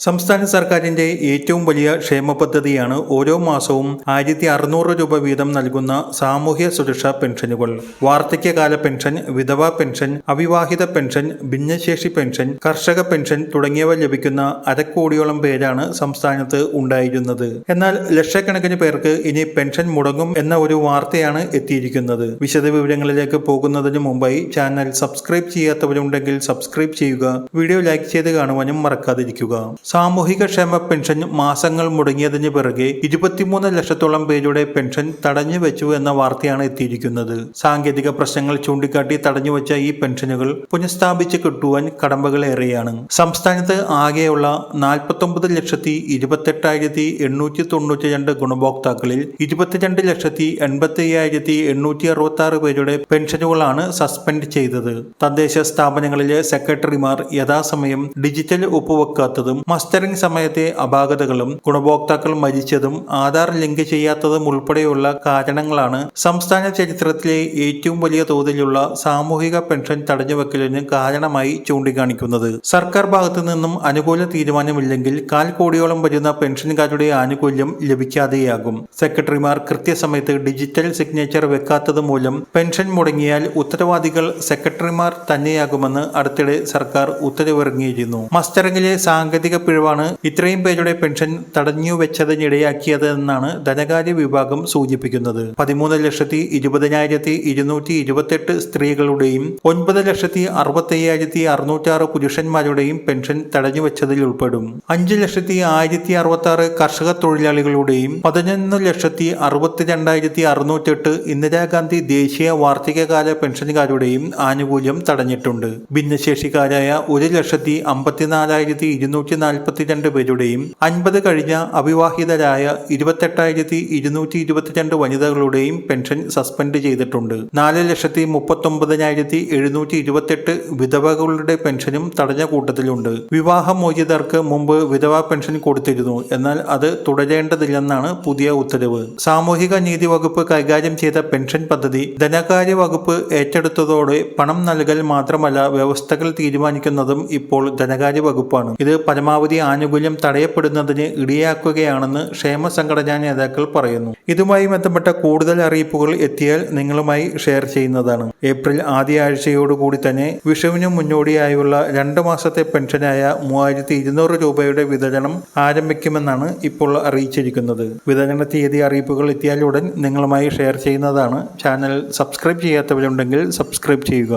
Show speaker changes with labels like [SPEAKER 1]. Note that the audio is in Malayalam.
[SPEAKER 1] സംസ്ഥാന സർക്കാരിന്റെ ഏറ്റവും വലിയ ക്ഷേമ പദ്ധതിയാണ് ഓരോ മാസവും 1600 രൂപ വീതം നൽകുന്ന സാമൂഹ്യ സുരക്ഷാ പെൻഷനുകൾ. വാർദ്ധക്യകാല പെൻഷൻ, വിധവാ പെൻഷൻ, അവിവാഹിത പെൻഷൻ, ഭിന്നശേഷി പെൻഷൻ, കർഷക പെൻഷൻ തുടങ്ങിയവ ലഭിക്കുന്ന അരക്കോടിയോളം പേരാണ് സംസ്ഥാനത്ത് ഉണ്ടായിരുന്നത്. എന്നാൽ ലക്ഷക്കണക്കിന് പേർക്ക് ഇനി പെൻഷൻ മുടങ്ങും എന്ന ഒരു വാർത്തയാണ് എത്തിയിരിക്കുന്നത്. വിശദവിവരങ്ങളിലേക്ക് പോകുന്നതിന് മുമ്പായി ചാനൽ സബ്സ്ക്രൈബ് ചെയ്യാത്തവരുണ്ടെങ്കിൽ സബ്സ്ക്രൈബ് ചെയ്യുക, വീഡിയോ ലൈക്ക് ചെയ്ത് കാണുവാനും മറക്കാതിരിക്കുക. സാമൂഹിക ക്ഷേമ പെൻഷൻ മാസങ്ങൾ മുടങ്ങിയതിന് പിറകെ 23 ലക്ഷത്തോളം പേരുടെ പെൻഷൻ തടഞ്ഞുവെച്ചു എന്ന വാർത്തയാണ് എത്തിയിരിക്കുന്നത്. സാങ്കേതിക പ്രശ്നങ്ങൾ ചൂണ്ടിക്കാട്ടി തടഞ്ഞുവെച്ച ഈ പെൻഷനുകൾ പുനഃസ്ഥാപിച്ച് കിട്ടുവാൻ കടമ്പകളേറെയാണ്. സംസ്ഥാനത്ത് ആകെയുള്ള 49,28,892 ഗുണഭോക്താക്കളിൽ 22,85,866 പേരുടെ പെൻഷനുകളാണ് സസ്പെൻഡ് ചെയ്തത്. തദ്ദേശ സ്ഥാപനങ്ങളിലെ സെക്രട്ടറിമാർ യഥാസമയം ഡിജിറ്റൽ ഒപ്പുവെക്കാത്തതും മസ്റ്ററിംഗ് സമയത്തെ അപാകതകളും ഗുണഭോക്താക്കൾ മരിച്ചതും ആധാർ ലിങ്ക് ചെയ്യാത്തതും ഉൾപ്പെടെയുള്ള കാരണങ്ങളാണ് സംസ്ഥാന ചരിത്രത്തിലെ ഏറ്റവും വലിയ തോതിലുള്ള സാമൂഹിക പെൻഷൻ തടഞ്ഞുവെക്കലിന് കാരണമായി ചൂണ്ടിക്കാണിക്കുന്നത്. സർക്കാർ ഭാഗത്തു നിന്നും അനുകൂല തീരുമാനമില്ലെങ്കിൽ 1/4 കോടിയോളം വരുന്ന പെൻഷൻകാരുടെ ആനുകൂല്യം ലഭിക്കാതെയാകും. സെക്രട്ടറിമാർ കൃത്യസമയത്ത് ഡിജിറ്റൽ സിഗ്നേച്ചർ വെക്കാത്തത് മൂലം പെൻഷൻ മുടങ്ങിയാൽ ഉത്തരവാദികൾ സെക്രട്ടറിമാർ തന്നെയാകുമെന്ന് അടുത്തിടെ സർക്കാർ ഉത്തരവിറങ്ങിയിരുന്നു. മസ്റ്ററിംഗിലെ സാങ്കേതിക പിഴവാണ് ഇത്രയും പേരുടെ പെൻഷൻ തടഞ്ഞുവെച്ചതിനിടയാക്കിയതെന്നാണ് ധനകാര്യ വിഭാഗം സൂചിപ്പിക്കുന്നത്. 13,20,228 സ്ത്രീകളുടെയും 9,65,606 പുരുഷന്മാരുടെയും പെൻഷൻ തടഞ്ഞുവെച്ചതിൽ ഉൾപ്പെടും. 5,166 കർഷക തൊഴിലാളികളുടെയും 11,62,608 ഇന്ദിരാഗാന്ധി ദേശീയ വാർഷികകാല പെൻഷൻകാരുടെയും ആനുകൂല്യം തടഞ്ഞിട്ടുണ്ട്. ഭിന്നശേഷിക്കാരായ 1,54,242 പേരുടെയും 50 കഴിഞ്ഞ അവിവാഹിതരായ 28,222 വനിതകളുടെയും പെൻഷൻ സസ്പെൻഡ് ചെയ്തിട്ടുണ്ട്. 4,39,728 വിധവകളുടെ പെൻഷനും തടഞ്ഞ കൂട്ടത്തിലുണ്ട്. വിവാഹമോചിതർക്ക് മുമ്പ് വിധവാ പെൻഷൻ കൊടുത്തിരുന്നു. എന്നാൽ അത് തുടരേണ്ടതില്ലെന്നാണ് പുതിയ ഉത്തരവ്. സാമൂഹിക നീതി വകുപ്പ് കൈകാര്യം ചെയ്ത പെൻഷൻ പദ്ധതി ധനകാര്യ വകുപ്പ് ഏറ്റെടുത്തതോടെ പണം നൽകൽ മാത്രമല്ല, വ്യവസ്ഥകൾ തീരുമാനിക്കുന്നതും ഇപ്പോൾ ധനകാര്യ വകുപ്പാണ്. ഇത് പരമാവധി ആനുകൂല്യം തടയപ്പെടുന്നതിന് ഇടയാക്കുകയാണെന്ന് ക്ഷേമ സംഘടനാ നേതാക്കൾ പറയുന്നു. ഇതുമായി ബന്ധപ്പെട്ട കൂടുതൽ അറിയിപ്പുകൾ എത്തിയാൽ നിങ്ങളുമായി ഷെയർ ചെയ്യുന്നതാണ്. ഏപ്രിൽ ആദ്യ ആഴ്ചയോടുകൂടി തന്നെ വിഷുവിന് മുന്നോടിയായുള്ള 2 മാസത്തെ പെൻഷനായ 3,200 രൂപയുടെ വിതരണം ആരംഭിക്കുമെന്നാണ് ഇപ്പോൾ അറിയിച്ചിരിക്കുന്നത്. വിതരണ തീയതി അറിയിപ്പുകൾ എത്തിയാലുടൻ നിങ്ങളുമായി ഷെയർ ചെയ്യുന്നതാണ്. ചാനൽ സബ്സ്ക്രൈബ് ചെയ്യാത്തവരുണ്ടെങ്കിൽ സബ്സ്ക്രൈബ് ചെയ്യുക.